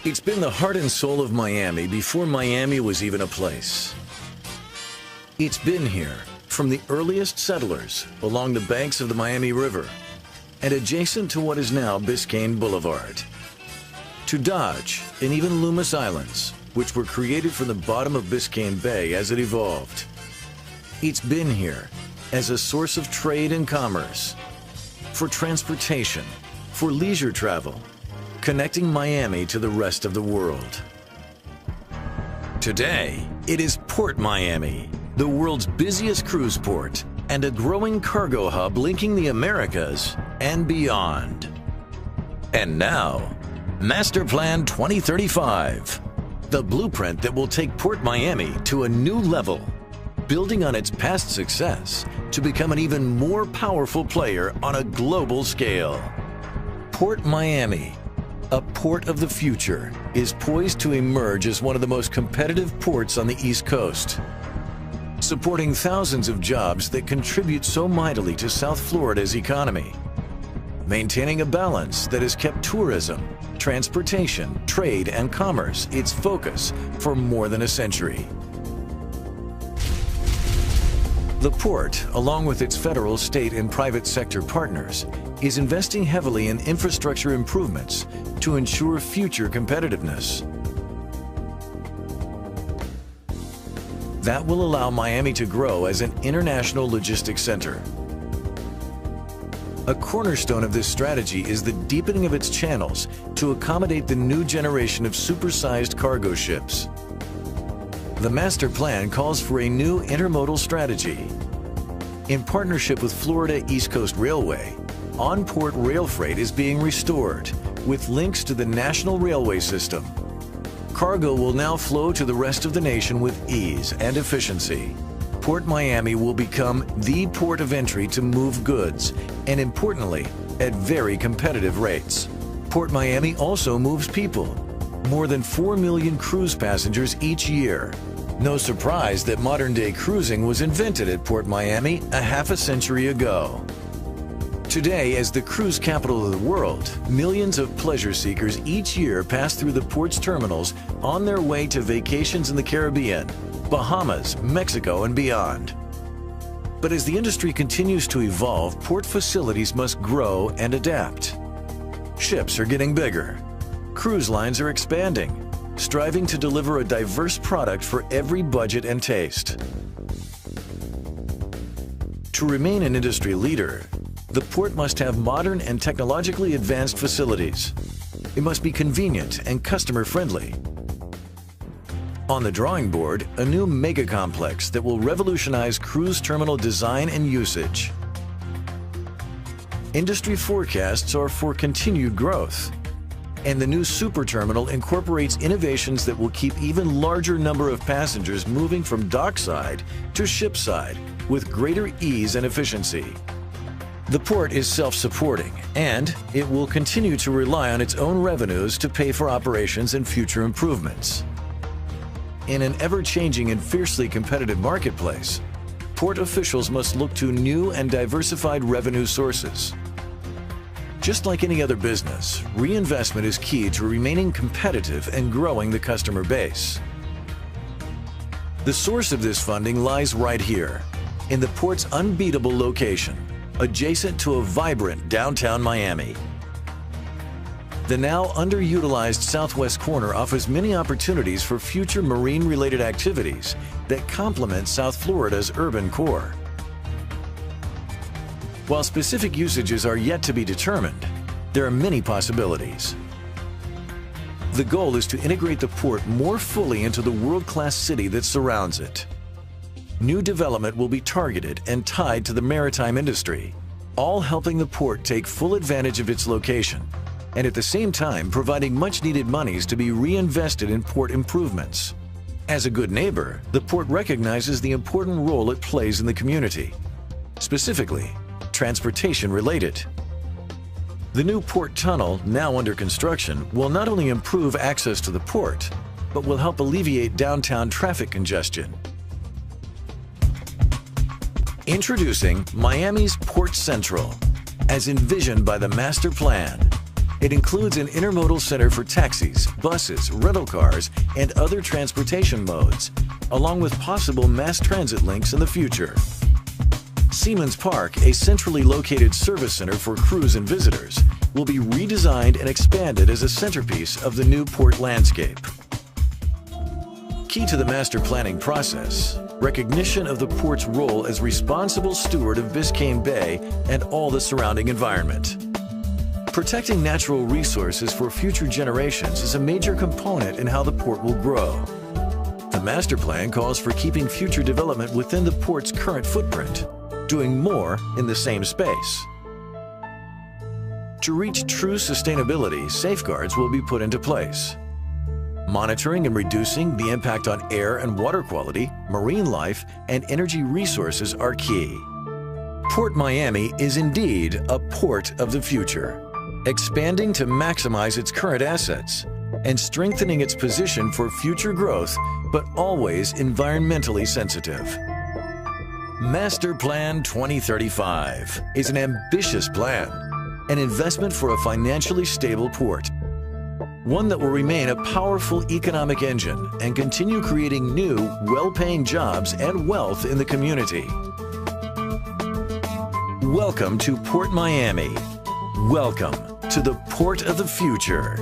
It's been the heart and soul of Miami before Miami was even a place. It's been here from the earliest settlers along the banks of the Miami River and adjacent to what is now Biscayne Boulevard, to Dodge and even Loomis Islands, which were created from the bottom of Biscayne Bay as it evolved. It's been here as a source of trade and commerce, for transportation, for leisure travel, connecting Miami to the rest of the world. Today, it is Port Miami, the world's busiest cruise port and a growing cargo hub linking the Americas and beyond. And now, Master Plan 2035, the blueprint that will take Port Miami to a new level, building on its past success to become an even more powerful player on a global scale. Port Miami, a port of the future, is poised to emerge as one of the most competitive ports on the East Coast, supporting thousands of jobs that contribute so mightily to South Florida's economy, maintaining a balance that has kept tourism, transportation, trade, and commerce its focus for more than a century. The port, along with its federal, state, and private sector partners, is investing heavily in infrastructure improvements to ensure future competitiveness. That will allow Miami to grow as an international logistics center. A cornerstone of this strategy is the deepening of its channels to accommodate the new generation of supersized cargo ships. The master plan calls for a new intermodal strategy. In partnership with Florida East Coast Railway, on-port rail freight is being restored with links to the national railway system. Cargo will now flow to the rest of the nation with ease and efficiency. Port Miami will become the port of entry to move goods, and importantly, at very competitive rates. Port Miami also moves people. More than 4 million cruise passengers each year. No surprise that modern-day cruising was invented at Port Miami a half a century ago. Today, as the cruise capital of the world, millions of pleasure seekers each year pass through the port's terminals on their way to vacations in the Caribbean, Bahamas, Mexico, and beyond. But as the industry continues to evolve, port facilities must grow and adapt. Ships are getting bigger. Cruise lines are expanding, striving to deliver a diverse product for every budget and taste. To remain an industry leader, the port must have modern and technologically advanced facilities. It must be convenient and customer-friendly. On the drawing board, a new mega complex that will revolutionize cruise terminal design and usage. Industry forecasts are for continued growth, and the new super terminal incorporates innovations that will keep even larger number of passengers moving from dockside to shipside with greater ease and efficiency. The port is self-supporting, and it will continue to rely on its own revenues to pay for operations and future improvements. In an ever-changing and fiercely competitive marketplace, port officials must look to new and diversified revenue sources. Just like any other business, reinvestment is key to remaining competitive and growing the customer base. The source of this funding lies right here, in the port's unbeatable location, adjacent to a vibrant downtown Miami. The now underutilized southwest corner offers many opportunities for future marine-related activities that complement South Florida's urban core. While specific usages are yet to be determined, there are many possibilities. The goal is to integrate the port more fully into the world-class city that surrounds it. New development will be targeted and tied to the maritime industry, all helping the port take full advantage of its location, and at the same time providing much-needed monies to be reinvested in port improvements. As a good neighbor, the port recognizes the important role it plays in the community, specifically transportation-related. The new port tunnel, now under construction, will not only improve access to the port, but will help alleviate downtown traffic congestion. Introducing Miami's Port Central, as envisioned by the master plan. It includes an intermodal center for taxis, buses, rental cars, and other transportation modes, along with possible mass transit links in the future. Siemens Park, a centrally located service center for crews and visitors, will be redesigned and expanded as a centerpiece of the new port landscape. Key to the master planning process, recognition of the port's role as responsible steward of Biscayne Bay and all the surrounding environment. Protecting natural resources for future generations is a major component in how the port will grow. The master plan calls for keeping future development within the port's current footprint, doing more in the same space. To reach true sustainability, safeguards will be put into place. Monitoring and reducing the impact on air and water quality, marine life, and energy resources are key. Port Miami is indeed a port of the future, expanding to maximize its current assets and strengthening its position for future growth, but always environmentally sensitive. Master Plan 2035 is an ambitious plan, an investment for a financially stable port, one that will remain a powerful economic engine and continue creating new, well-paying jobs and wealth in the community. Welcome to Port Miami. Welcome to the Port of the Future.